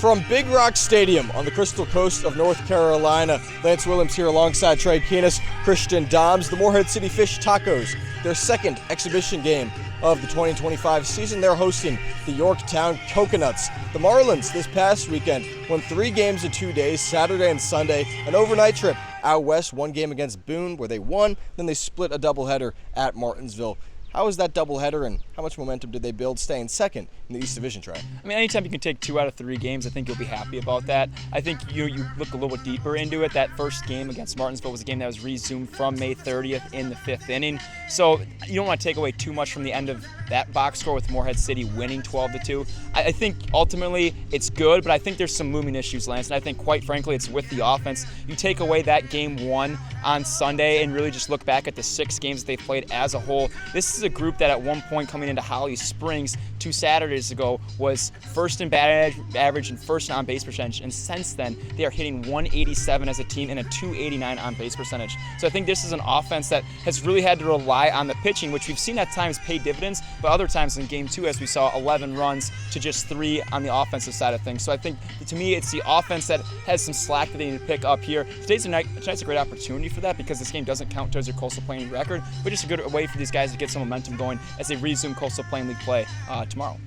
From Big Rock Stadium on the Crystal Coast of North Carolina, Lance Williams here alongside Trey Keenis, Christian Doms, the Morehead City Fish Tacos, their second exhibition game of the 2025 season. They're hosting the Yorktown Coconuts. The Marlins this past weekend won 3 games in 2 days, Saturday and Sunday, an overnight trip out west, 1 game against Boone where they won, then they split a doubleheader at Martinsville. How was that doubleheader, and how much momentum did they build staying second in the East Division track? I mean, anytime you can take 2 out of 3 games, I think you'll be happy about that. I think you look a little bit deeper into it. That first game against Martinsville was a game that was resumed from May 30th in the 5th inning. So you don't want to take away too much from the end of that box score with Morehead City winning 12-2. I think ultimately it's good, but I think there's some looming issues, Lance, and I think quite frankly it's with the offense. You take away that game 1 on Sunday and really just look back at the 6 games that they've played as a whole. This is a group that at one point coming into Holly Springs 2 Saturdays ago was first in batting average and first in on-base percentage, and since then they are hitting 187 as a team and a 289 on-base percentage. So I think this is an offense that has really had to rely on the pitching, which we've seen at times pay dividends, but other times in Game 2, as we saw, 11 runs to just 3 on the offensive side of things. So I think, to me, it's the offense that has some slack that they need to pick up here. Tonight's a great opportunity for that because this game doesn't count towards your Coastal Plain League record, but just a good way for these guys to get some momentum going as they resume Coastal Plain League play tomorrow.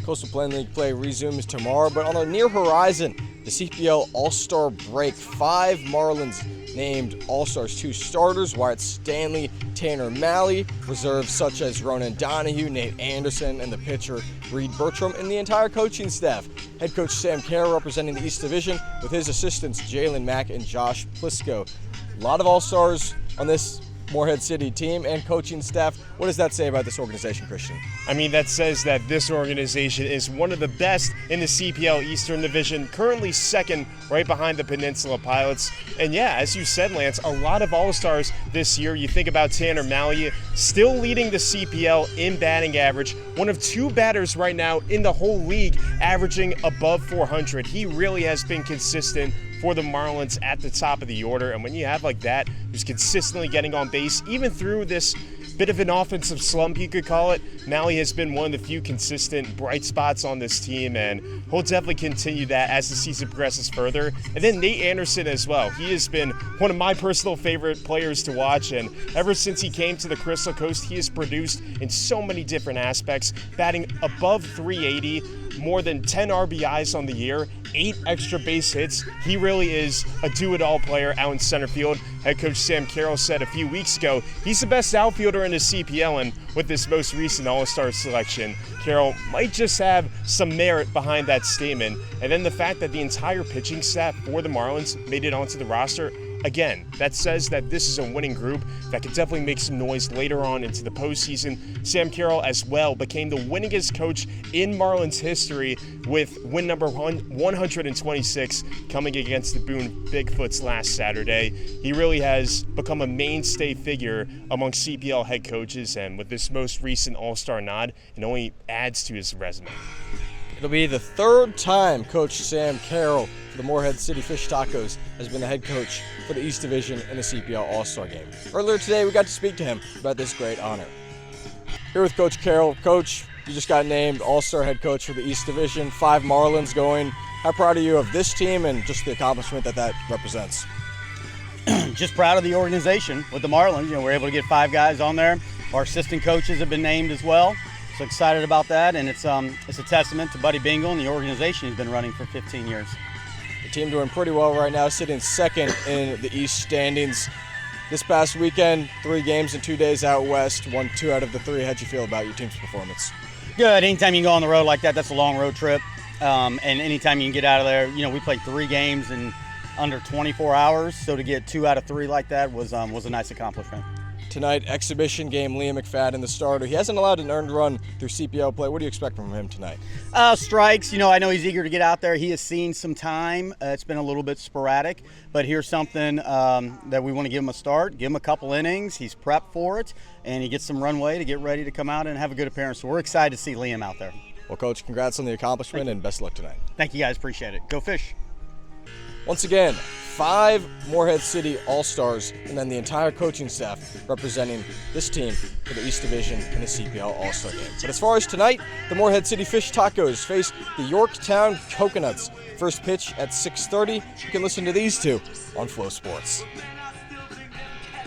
Coastal Plain League play resumes tomorrow, but on the near horizon, the CPL All-Star break. 5 Marlins named All-Stars, 2 starters, Wyatt Stanley, Tanner Malley, reserves such as Ronan Donahue, Nate Anderson, and the pitcher Reed Bertram, and the entire coaching staff. Head coach Sam Carroll representing the East Division with his assistants Jalen Mack and Josh Plisco. A lot of All-Stars on this Morehead City team and coaching staff. What does that say about this organization, Christian? I mean, that says that this organization is one of the best in the CPL Eastern Division, currently second right behind the Peninsula Pilots. And yeah, as you said, Lance, a lot of All-Stars this year. You think about Tanner Malley, still leading the CPL in batting average, one of 2 batters right now in the whole league averaging above 400. He really has been consistent for the Marlins at the top of the order. And when you have like that, who's consistently getting on base, even through this bit of an offensive slump, you could call it, Malley has been one of the few consistent bright spots on this team, and he'll definitely continue that as the season progresses further. And then Nate Anderson as well. He has been one of my personal favorite players to watch, and ever since he came to the Crystal Coast, he has produced in so many different aspects, batting above 380, more than 10 RBIs on the year, 8 extra base hits. He really is a do-it-all player out in center field. Head coach Sam Carroll said a few weeks ago he's the best outfielder in the CPL, and with this most recent All-Star selection, Carroll might just have some merit behind that statement. And then the fact that the entire pitching staff for the Marlins made it onto the roster, again, that says that this is a winning group that could definitely make some noise later on into the postseason. Sam Carroll as well became the winningest coach in Marlins history with win number 126 coming against the Boone Bigfoots last Saturday. He really has become a mainstay figure among CPL head coaches, and with this most recent All-Star nod, it only adds to his resume. It'll be the 3rd time Coach Sam Carroll for the Morehead City Fish Tacos has been the head coach for the East Division in the CPL All-Star Game. Earlier today, we got to speak to him about this great honor. Here with Coach Carroll. Coach, you just got named All-Star head coach for the East Division, 5 Marlins going. How proud are you of this team and just the accomplishment that represents? Just proud of the organization with the Marlins. We're able to get 5 guys on there. Our assistant coaches have been named as well. So excited about that, and it's a testament to Buddy Bingle and the organization he's been running for 15 years. The team doing pretty well right now, sitting second in the East standings. This past weekend, 3 games in 2 days out west, won 2 out of the 3. How'd you feel about your team's performance? Good. Anytime you can go on the road like that, that's a long road trip. And anytime you can get out of there, we played 3 games in under 24 hours, so to get 2 out of 3 like that was a nice accomplishment. Tonight, exhibition game, Liam McFadden, the starter. He hasn't allowed an earned run through CPL play. What do you expect from him tonight? Strikes. I know he's eager to get out there. He has seen some time. It's been a little bit sporadic, but here's something that we want to give him a start, give him a couple innings. He's prepped for it, and he gets some runway to get ready to come out and have a good appearance. So we're excited to see Liam out there. Well, Coach, congrats on the accomplishment and best of luck tonight. Thank you, guys. Appreciate it. Go Fish. Once again, 5 Morehead City All-Stars, and then the entire coaching staff representing this team for the East Division in the CPL All-Star Game. But as far as tonight, the Morehead City Fish Tacos face the Yorktown Coconuts. First pitch at 6:30. You can listen to these two on Flow Sports.